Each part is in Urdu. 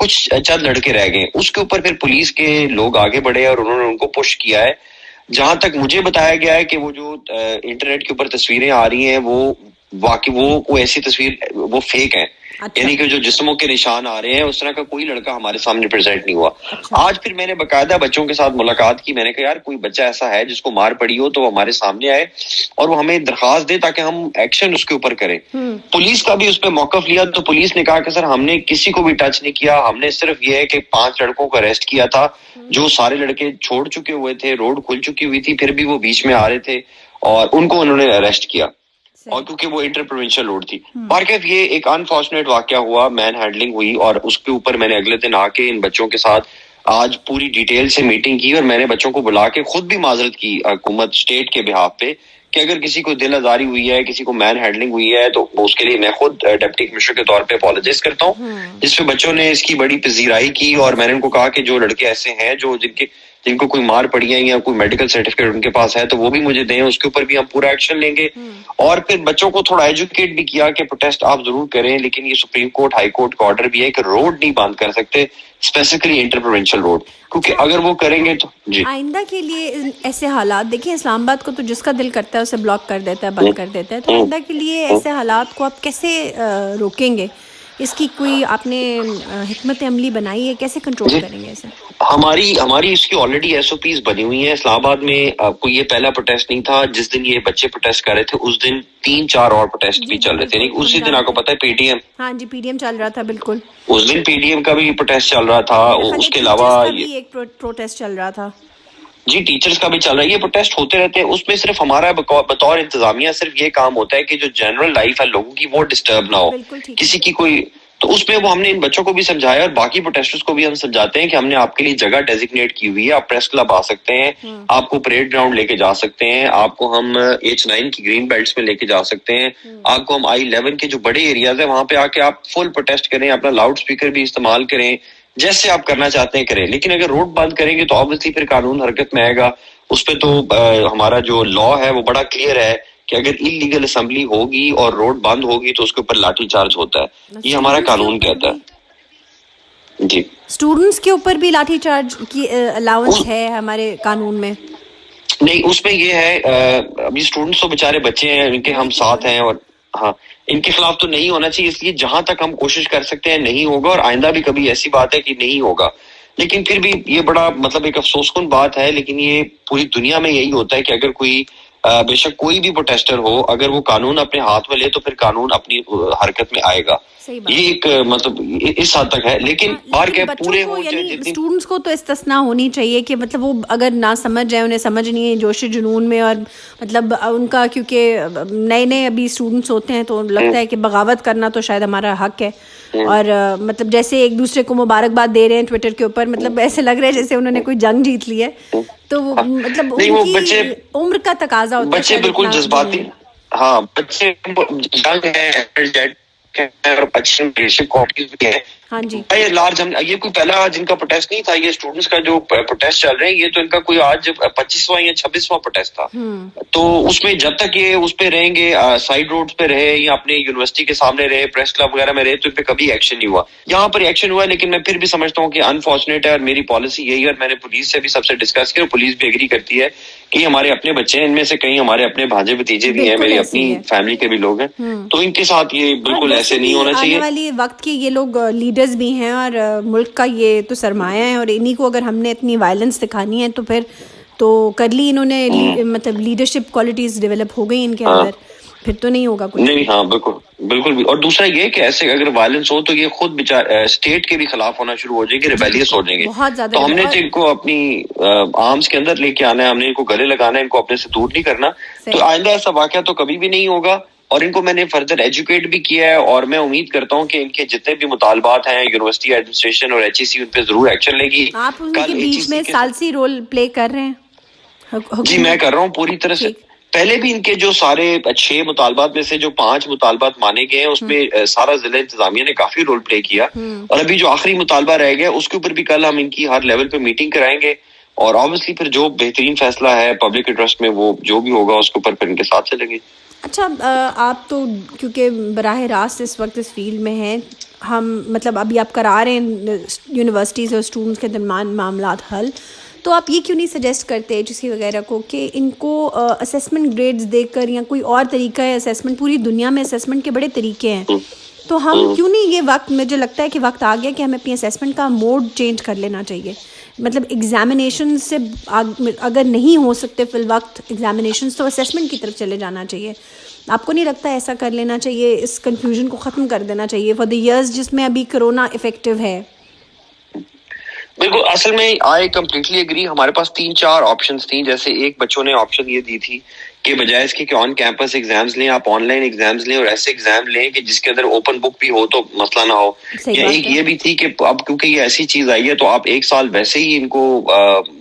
کچھ چند لڑکے رہ گئے. اس کے اوپر پھر پولیس کے لوگ آگے بڑھے اور انہوں نے ان کو پش کیا ہے. جہاں تک مجھے بتایا گیا ہے کہ وہ جو انٹرنیٹ کے اوپر تصویریں آ رہی ہیں وہ واقعی وہ کوئی ایسی تصویر وہ فیک ہیں, یعنی کہ جو جسموں کے نشان آ رہے ہیں اس طرح کا کوئی لڑکا ہمارے سامنے پریزنٹ نہیں ہوا. آج پھر میں نے باقاعدہ بچوں کے ساتھ ملاقات کی. میں نے کہا یار کوئی بچہ ایسا ہے جس کو مار پڑی ہو تو وہ ہمارے سامنے آئے اور وہ ہمیں درخواست دے تاکہ ہم ایکشن اس کے اوپر کریں. پولیس کا بھی اس پہ موقف لیا تو پولیس نے کہا کہ سر ہم نے کسی کو بھی ٹچ نہیں کیا, ہم نے صرف یہ ہے کہ 5 لڑکوں کو اریسٹ کیا تھا جو سارے لڑکے چھوڑ چکے ہوئے تھے, روڈ کھل چکی ہوئی تھی, پھر بھی وہ بیچ میں آ رہے تھے اور ان کو انہوں نے اریسٹ کیا اور کیونکہ وہ انٹر پروونشل روڈ تھی. بارکیف یہ ایک انفارچونیٹ واقعہ ہوا, مین ہینڈلنگ ہوئی اور اس کے اوپر میں نے اگلے دن آ کے ان بچوں کے ساتھ آج پوری ڈیٹیل سے میٹنگ کی اور میں نے بچوں کو بلا کے خود بھی معذرت کی حکومت اسٹیٹ کے بہاف پہ کہ اگر کسی کو دل آزاری ہوئی ہے, کسی کو مین ہینڈلنگ ہوئی ہے تو اس کے لیے میں خود ڈپٹی کمشنر کے طور پہ اپالوجائز کرتا ہوں. جس پہ بچوں نے اس کی بڑی پذیرائی کی اور میں نے ان کو کہا کہ جو لڑکے ایسے ہیں جو جن کو کوئی مار پڑی ہے یا کوئی میڈیکل سرٹیفکیٹ ان کے پاس ہے تو وہ بھی مجھے دیں, اس کے اوپر بھی ہم پورا ایکشن لیں گے. اور پھر بچوں کو تھوڑا ایجوکیٹ بھی کیا کہ پروٹیسٹ آپ ضرور کریں لیکن یہ سپریم کورٹ ہائی کورٹ کا آرڈر بھی ہے کہ روڈ نہیں بند کر سکتے, اسپیسیفکلی انٹر پروونشل روڈ, کیونکہ اگر وہ کریں گے تو جی آئندہ کے لیے ایسے حالات دیکھیں, اسلام آباد کو تو جس کا دل کرتا ہے اسے بلاک کر دیتا ہے, بند کر دیتا ہے, تو آئندہ کے لیے ایسے حالات کو آپ کیسے روکیں گے؟ اس کی کوئی آپ نے حکمت عملی بنائی ہے, کیسے کنٹرول کریں گے اسے؟ ہماری اس کی آلریڈی ایس او پیز بنی ہوئی ہیں. اسلام آباد میں کوئی یہ پہلا پروٹیسٹ نہیں تھا. جس دن یہ بچے پروٹیسٹ کر رہے تھے اس دن 3-4 اور پروٹیسٹ بھی چل رہے تھے. اسی دن آپ کو پتا ہے پی ڈی ایم, ہاں جی پی ڈی ایم چل رہا تھا, بالکل اس دن پی ڈی ایم کا بھی پروٹیسٹ چل رہا تھا. اس کے علاوہ ایک پروٹیسٹ چل رہا تھا جی ٹیچرز کا بھی چل رہا ہے. یہ پروٹیسٹ ہوتے رہتے ہیں. اس میں صرف ہمارا بطور انتظامیہ صرف یہ کام ہوتا ہے کہ جو جنرل لائف ہے لوگوں کی وہ ڈسٹرب نہ ہو, کسی کی کوئی. تو اس میں وہ ہم نے ان بچوں کو بھی سمجھایا اور باقی پروٹیسٹرز کو بھی ہم سمجھاتے ہیں کہ ہم نے آپ کے لیے جگہ ڈیزگنیٹ کی ہوئی ہے. آپ پریس کلب آ سکتے ہیں, آپ کو پریڈ گراؤنڈ لے کے جا سکتے ہیں, آپ کو ہم H9 کی گرین بیلٹس میں لے کے جا سکتے ہیں, آپ کو ہم I-11 کے جو بڑے ایریاز ہیں وہاں پہ آ کے آپ فل پروٹیسٹ کریں, اپنا لاؤڈ اسپیکر بھی استعمال کریں, جیسے آپ کرنا چاہتے ہیں کریں. لیکن اگر روڈ بند کریں گے تو آبویسلی پھر قانون حرکت میں آئے گا. اس پہ تو ہمارا جو لا ہے وہ بڑا کلیئر ہے کہ اگر انلیگل اسمبلی ہوگی اور روڈ بند ہوگی تو اس کے اوپر لاٹھی چارج ہوتا ہے. یہ ہمارا قانون کہتا ہے. جی اسٹوڈنٹس کے اوپر بھی لاٹھی چارج کی الاؤنس ہے ہمارے قانون میں؟ نہیں, اس میں یہ ہے ابھی اسٹوڈنٹس تو بےچارے بچے ہیں, ان کے ہم ساتھ ہیں اور ہاں ان کے خلاف تو نہیں ہونا چاہیے. اس لیے جہاں تک ہم کوشش کر سکتے ہیں نہیں ہوگا, اور آئندہ بھی کبھی ایسی بات ہے کہ نہیں ہوگا. لیکن پھر بھی یہ بڑا مطلب ایک افسوس کن بات ہے, لیکن یہ پوری دنیا میں یہی ہوتا ہے کہ اگر کوئی بے شک کوئی بھی پروٹیسٹر ہو, اگر وہ قانون اپنے ہاتھ میں لے تو پھر قانون اپنی حرکت میں آئے گا. یہ ایک مطلب اس حد تک ہے. لیکن اور کیا پورے اسٹوڈنٹس کو تو استثنا ہونی چاہیے کہ مطلب وہ اگر نہ سمجھ جائے, انہیں سمجھ نہیں ہے جوش جنون میں, اور مطلب ان کا کیونکہ نئے ابھی اسٹوڈنٹس ہوتے ہیں تو لگتا ہے کہ بغاوت کرنا تو شاید ہمارا حق ہے, اور مطلب جیسے ایک دوسرے کو مبارکباد دے رہے ہیں ٹویٹر کے اوپر, مطلب ایسے لگ رہا ہے جیسے انہوں نے کوئی جنگ جیت لی ہے. تو وہ مطلب ان کی عمر کا تقاضا ہوتا ہے. بچے بالکل جذباتی, ہاں بچے جنگ ہے اور اچھی لیڈرشپ کوالٹیز بھی ہے. ہاں جی لارج یہ کوئی پہلا جن کا پروٹیسٹ نہیں تھا, یہ اسٹوڈنٹس کا جو پروٹیسٹ چل رہے ہیں یہ تو ان کا کوئی آج 25واں یا 26واں پروٹیسٹ تھا. تو اس میں جب تک یہ اس پہ رہیں گے, سائڈ روڈ پہ رہے یا اپنے یونیورسٹی کے سامنے رہے, پریس کلب وغیرہ میں رہے, تو ان پہ کبھی ایکشن نہیں ہوا. یہاں پر ایکشن ہوا ہے, لیکن میں پھر بھی سمجھتا ہوں کہ انفارچونیٹ ہے, اور میری پالیسی یہی ہے, اور میں نے پولیس سے بھی سب سے ڈسکس کیا, اور پولیس بھی ایگری کرتی ہے کہ یہ ہمارے اپنے بچے ہیں, ان میں سے کئی ہمارے اپنے بھانجے بھتیجے بھی ہیں, میری اپنی فیملی کے بھی لوگ ہیں, تو ان کے ساتھ یہ بالکل ایسے نہیں ہونا چاہیے. آنے والی وقت کے یہ لوگ لیڈرز بھی ہیں, اور ملک کا یہ تو سرمایہ ہے, اور انہی کو اگر ہم نے اتنی وائلنس دکھانی ہے تو پھر تو کر لی انہوں نے, مطلب لیڈرشپ کوالٹیز ڈیولپ ہو گئی ان کے اندر, پھر تو نہیں ہوگا کچھ. نہیں ہاں بالکل بھی. اور دوسرا یہ کہ ایسے اگر وائلنس ہو تو یہ خود اسٹیٹ کے بھی خلاف ہونا شروع ہو جائے گی, ریبیلیس ہو جائیں گے. تو ہم نے ان کو اپنی آرمز کے اندر لے کے آنا ہے, ہم نے ان کو گلے لگانا ہے, ان کو اپنے سے دور نہیں کرنا. تو آئندہ ایسا واقعہ تو کبھی بھی نہیں ہوگا, اور ان کو میں نے فردر ایجوکیٹ بھی کیا ہے, اور میں امید کرتا ہوں کہ ان کے جتنے بھی مطالبات ہیں یونیورسٹی ایڈمنسٹریشن اور ایچ ای سی ان پہ ضرور ایکشن لے گی. آپ ان کے بیچ میں ثالثی رول پلے کر رہے ہیں؟ جی میں کر رہا ہوں پوری طرح سے. پہلے بھی ان کے جو سارے 6 مطالبات میں سے جو 5 مطالبات مانے گئے ہیں اس میں سارا ضلع انتظامیہ نے کافی رول پلے کیا, اور ابھی جو آخری مطالبہ رہ گیا اس کے اوپر بھی کل ہم ان کی ہر لیول پہ میٹنگ کرائیں گے, اور آبویسلی پھر جو بہترین فیصلہ ہے پبلک انٹرسٹ میں وہ جو بھی ہوگا اس کے اوپر پھر ان کے ساتھ چلیں گے. اچھا آپ تو کیونکہ براہ راست اس وقت اس فیلڈ میں ہیں، ہم مطلب ابھی آپ کرا رہے ہیں یونیورسٹیز اور اسٹوڈنٹس کے درمیان معاملات حل، تو آپ یہ کیوں نہیں سجیسٹ کرتے ایجنسی وغیرہ کو کہ ان کو اسیسمنٹ گریڈز دے کر یا کوئی اور طریقہ ہے اسیسمنٹ، پوری دنیا میں اسیسمنٹ کے بڑے طریقے ہیں، تو ہم کیوں نہیں یہ وقت، مجھے لگتا ہے کہ وقت آ گیا کہ ہمیں اپنی اسیسمنٹ کا موڈ چینج کر لینا چاہیے. مطلب ایگزامینیشن سے اگر نہیں ہو سکتے فی الوقت ایگزامینیشنس تو اسیسمنٹ کی طرف چلے جانا چاہیے. آپ کو نہیں لگتا ایسا کر لینا چاہیے، اس کنفیوژن کو ختم کر دینا چاہیے فار دی ایئرز جس میں ابھی کرونا افیکٹو ہے؟ بالکل، اصل میں آئی کمپلیٹلی اگری. ہمارے پاس 3-4 آپشنز تھیں. جیسے ایک بچوں نے آپشن یہ دی تھی کہ بجائے اس کے کہ آن کیمپس ایگزامز لیں، آپ آن لائن ایگزامز لیں اور ایسے ایگزام لیں کہ جس کے اندر اوپن بک بھی ہو تو مسئلہ نہ ہو. یا ایک یہ بھی تھی کہ اب کیونکہ یہ ایسی چیز آئی ہے تو آپ 1 سال ویسے ہی ان کو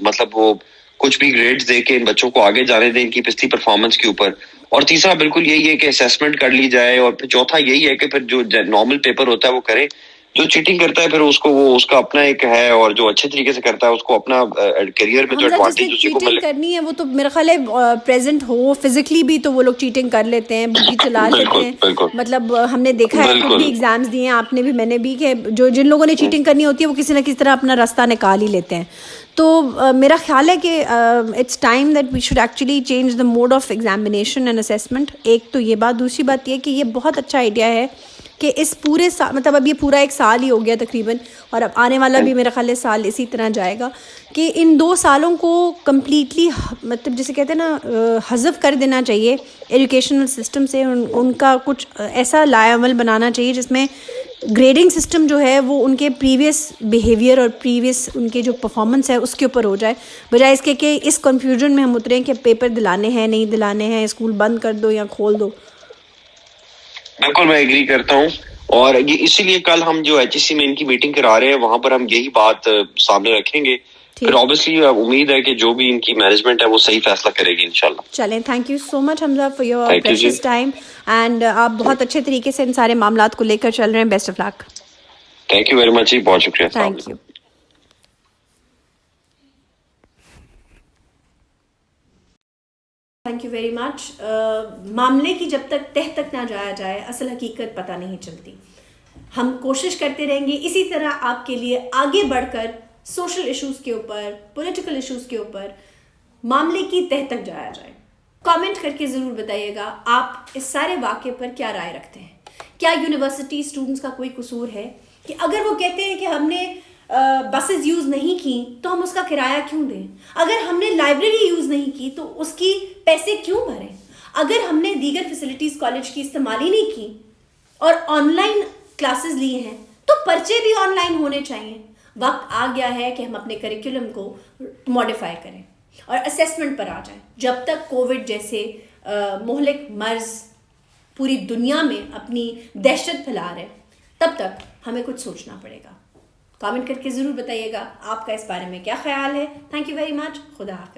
مطلب وہ کچھ بھی گریڈز دے کے ان بچوں کو آگے جانے دیں ان کی پچھلی پرفارمنس کے اوپر. اور تیسرا بالکل یہی ہے کہ اسیسمنٹ کر لی جائے. اور پھر چوتھا یہی ہے کہ پھر جو نارمل پیپر ہوتا ہے وہ کرے. جو چیٹنگ کرتا ہے پھر اس کو وہ اس کا اپنا ایک ہے، اور جو اچھے طریقے سے کرتا ہے اس کو اپنا کیریئر میں جو ایڈوانٹیج اسی کو ملے. کرنی ہے وہ تو میرا خیال ہے پریزنٹ ہو فزیکلی بھی تو وہ لوگ چیٹنگ کر لیتے ہیں، بگی چلا لیتے ہیں. مطلب ہم نے دیکھا ہے خود بھی ایگزامز دیے ہیں، آپ نے بھی میں نے بھی، کہ جو جن لوگوں نے چیٹنگ کرنی ہوتی ہے وہ کسی نہ کسی طرح اپنا راستہ نکال ہی لیتے ہیں. تو میرا خیال ہے کہ it's time that we should actually change the mode of examination and assessment. ایک تو یہ بات، دوسری بات یہ کہ یہ بہت اچھا آئیڈیا ہے کہ اس پورے سال، مطلب اب یہ پورا 1 سال ہی ہو گیا تقریباً، اور اب آنے والا بھی میرا خیال ہے سال اسی طرح جائے گا، کہ ان 2 سالوں کو کمپلیٹلی مطلب جسے کہتے ہیں نا حذف کر دینا چاہیے ایجوکیشنل سسٹم سے. ان کا کچھ ایسا لائے عمل بنانا چاہیے جس میں گریڈنگ سسٹم جو ہے وہ ان کے پریویس بیہیویئر اور پریویس ان کے جو پرفارمنس ہے اس کے اوپر ہو جائے، بجائے اس کے کہ اس کنفیوژن میں ہم اتریں کہ پیپر دلانے ہیں نہیں دلانے ہیں، اسکول بند کر دو یا کھول دو. بالکل میں ایگری کرتا ہوں. اور اسی لیے کل ہم جو ایچ ای سی میں ان کی میٹنگ کرا رہے ہیں وہاں پر ہم یہی بات سامنے رکھیں گے. پھر obviously امید ہے کہ جو بھی ان کی مینجمنٹ ہے وہ صحیح فیصلہ کرے گی انشاءاللہ. چلیں، thank you so much Hamza for your precious time, and آپ بہت اچھے طریقے سے ان سارے معاملات کو لے کر چل رہے ہیں. Best of luck. Thank you very much جی، بہت شکریہ. Thank you. Thank you very much. معاملے کی جب تک تہ تک نہ جایا جائے اصل حقیقت پتہ نہیں چلتی. ہم کوشش کرتے رہیں گے اسی طرح آپ کے لیے آگے بڑھ کر سوشل ایشوز کے اوپر، پولیٹیکل ایشوز کے اوپر معاملے کی تہ تک جایا جائے. کامنٹ کر کے ضرور بتائیے گا آپ اس سارے واقعے پر کیا رائے رکھتے ہیں. کیا یونیورسٹی اسٹوڈنٹس کا کوئی قصور ہے کہ اگر وہ کہتے ہیں کہ ہم نے بسز یوز نہیں کی تو ہم اس کا کرایہ کیوں دیں؟ اگر ہم نے لائبریری یوز نہیں کی تو اس کی پیسے کیوں بھریں؟ اگر ہم نے دیگر فیسلٹیز کالج کی استعمال ہی نہیں کی اور آن لائن کلاسز لیے ہیں تو پرچے بھی آن لائن ہونے چاہیے. وقت آ گیا ہے کہ ہم اپنے کریکولم کو موڈیفائی کریں اور اسیسمنٹ پر آ جائیں. جب تک کووڈ جیسے مہلک مرض پوری دنیا میں اپنی دہشت پھیلا رہے تب تک ہمیں کچھ سوچنا پڑے گا. کامنٹ کر کے ضرور بتائیے گا آپ کا اس بارے میں کیا خیال ہے. تھینک یو ویری مچ. خدا حافظ.